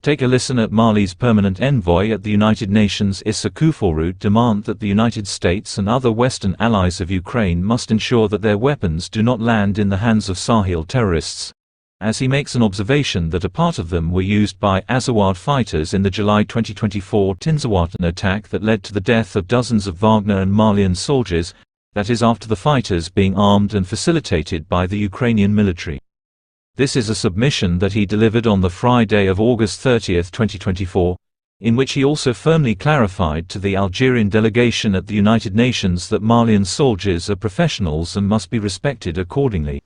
Take a listen at Mali's permanent envoy at the United Nations Issa Koufourou demand that the United States and other Western allies of Ukraine must ensure that their weapons do not land in the hands of Sahel terrorists, as he makes an observation that a part of them were used by Azawad fighters in the July 2024 Tinzawaten attack that led to the death of dozens of Wagner and Malian soldiers, that is after the fighters being armed and facilitated by the Ukrainian military. This is a submission that he delivered on the Friday of August 30, 2024, in which he also firmly clarified to the Algerian delegation at the United Nations that Malian soldiers are professionals and must be respected accordingly.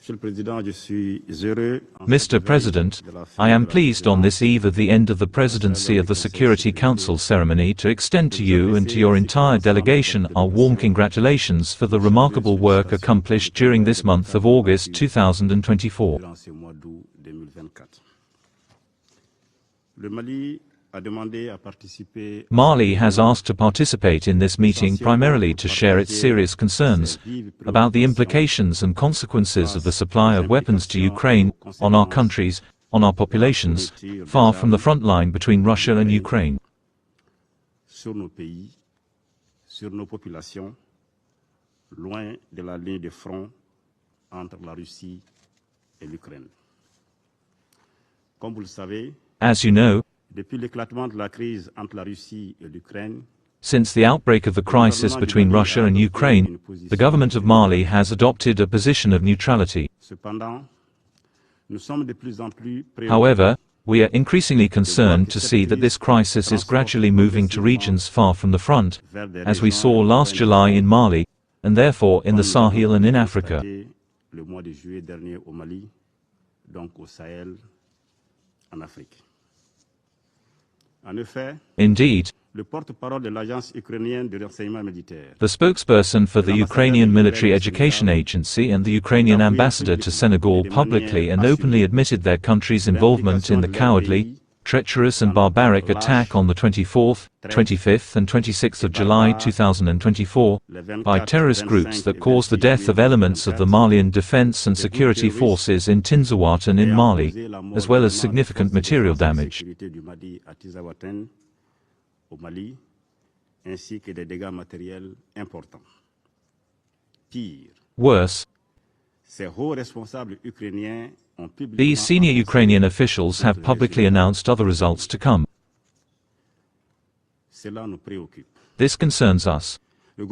Mr. President, I am pleased on this eve of the end of the presidency of the Security Council ceremony to extend to you and to your entire delegation our warm congratulations for the remarkable work accomplished during this month of August 2024. Mali has asked to participate in this meeting primarily to share its serious concerns about the implications and consequences of the supply of weapons to Ukraine, on our countries, on our populations, far from the front line between Russia and Ukraine. As you know, since the outbreak of the crisis between Russia and Ukraine, the government of Mali has adopted a position of neutrality. However, we are increasingly concerned to see that this crisis is gradually moving to regions far from the front, as we saw last July in Mali, and therefore in the Sahel and in Africa. Indeed, the spokesperson for the Ukrainian Military Education Agency and the Ukrainian ambassador to Senegal publicly and openly admitted their country's involvement in the cowardly, treacherous and barbaric attack on the 24th, 25th and 26th of July 2024 by terrorist groups that caused the death of elements of the Malian defense and security forces in Tinzawaten in Mali, as well as significant material damage. Worse, these senior Ukrainian officials have publicly announced other results to come. This concerns us. The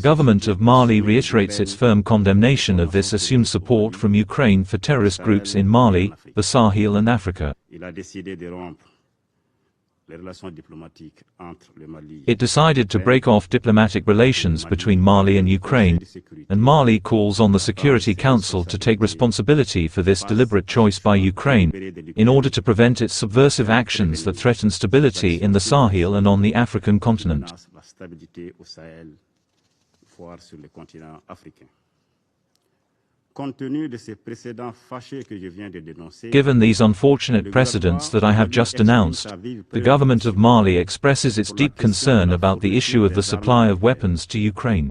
government of Mali reiterates its firm condemnation of this assumed support from Ukraine for terrorist groups in Mali, the Sahel and Africa. It decided to break off diplomatic relations between Mali and Ukraine, and Mali calls on the Security Council to take responsibility for this deliberate choice by Ukraine, in order to prevent its subversive actions that threaten stability in the Sahel and on the African continent. Given these unfortunate precedents that I have just denounced, the government of Mali expresses its deep concern about the issue of the supply of weapons to Ukraine.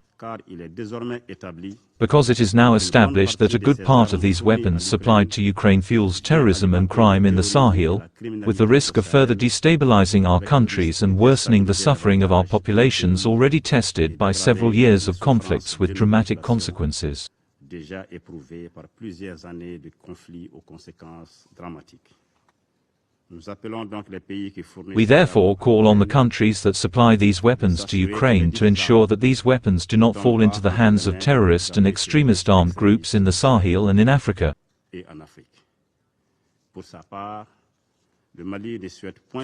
Because it is now established that a good part of these weapons supplied to Ukraine fuels terrorism and crime in the Sahel, with the risk of further destabilizing our countries and worsening the suffering of our populations already tested by several years of conflicts with dramatic consequences. Déjà éprouvée par plusieurs années de conflits aux conséquences dramatiques. We therefore call on the countries that supply these weapons to Ukraine to ensure that these weapons do not fall into the hands of terrorist and extremist armed groups in the Sahel and in Africa. For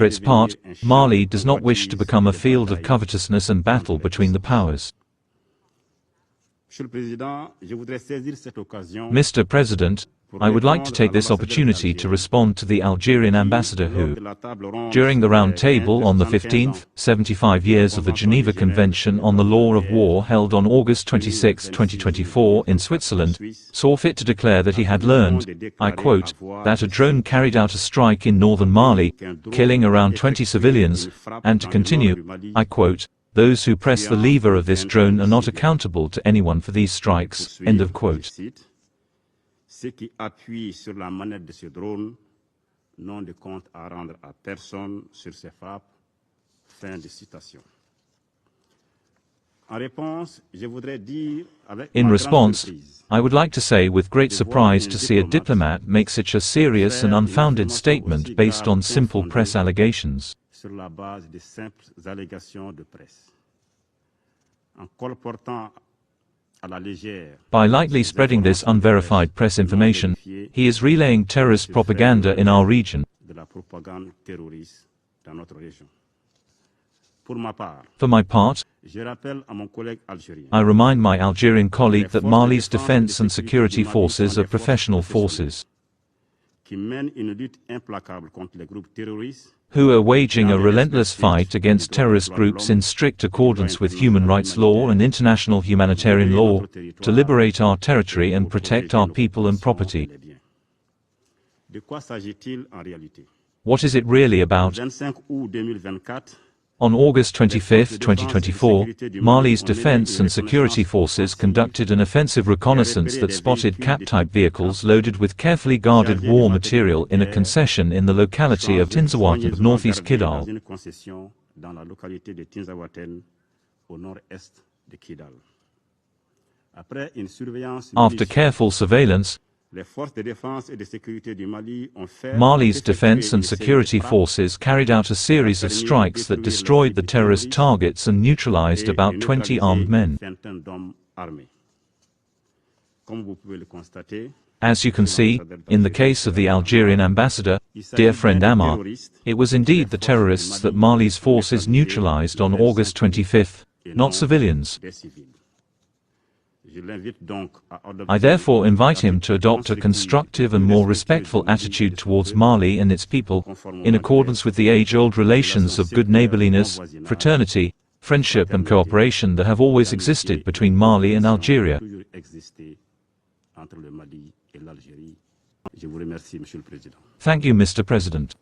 its part, Mali does not wish to become a field of covetousness and battle between the powers. Mr. President, I would like to take this opportunity to respond to the Algerian ambassador who, during the round table on the 15th, 75 years of the Geneva Convention on the Law of War held on August 26, 2024 in Switzerland, saw fit to declare that he had learned, I quote, that a drone carried out a strike in northern Mali, killing around 20 civilians, and to continue, I quote, those who press the lever of this drone are not accountable to anyone for these strikes, end of quote. ceux qui appuient sur la manette de ce drone n'ont de compte à rendre à personne sur ces frappes. Fin de citation. In response, I would like to say with great surprise to see a diplomat make such a serious and unfounded statement based on simple press allegations. By lightly spreading this unverified press information, he is relaying terrorist propaganda in our region. For my part, I remind my Algerian colleague that Mali's defense and security forces are professional forces who are waging a relentless fight against terrorist groups in strict accordance with human rights law and international humanitarian law, to liberate our territory and protect our people and property. What is it really about? On August 25, 2024, Mali's defense and security forces conducted an offensive reconnaissance that spotted Cap-type vehicles loaded with carefully guarded war material in a concession in the locality of Tinzawaten, northeast Kidal. After careful surveillance, Mali's defense and security forces carried out a series of strikes that destroyed the terrorist targets and neutralized about 20 armed men. As you can see, in the case of the Algerian ambassador, dear friend Amar, it was indeed the terrorists that Mali's forces neutralized on August 25, not civilians. I therefore invite him to adopt a constructive and more respectful attitude towards Mali and its people, in accordance with the age-old relations of good neighborliness, fraternity, friendship and cooperation that have always existed between Mali and Algeria. Thank you, Mr. President.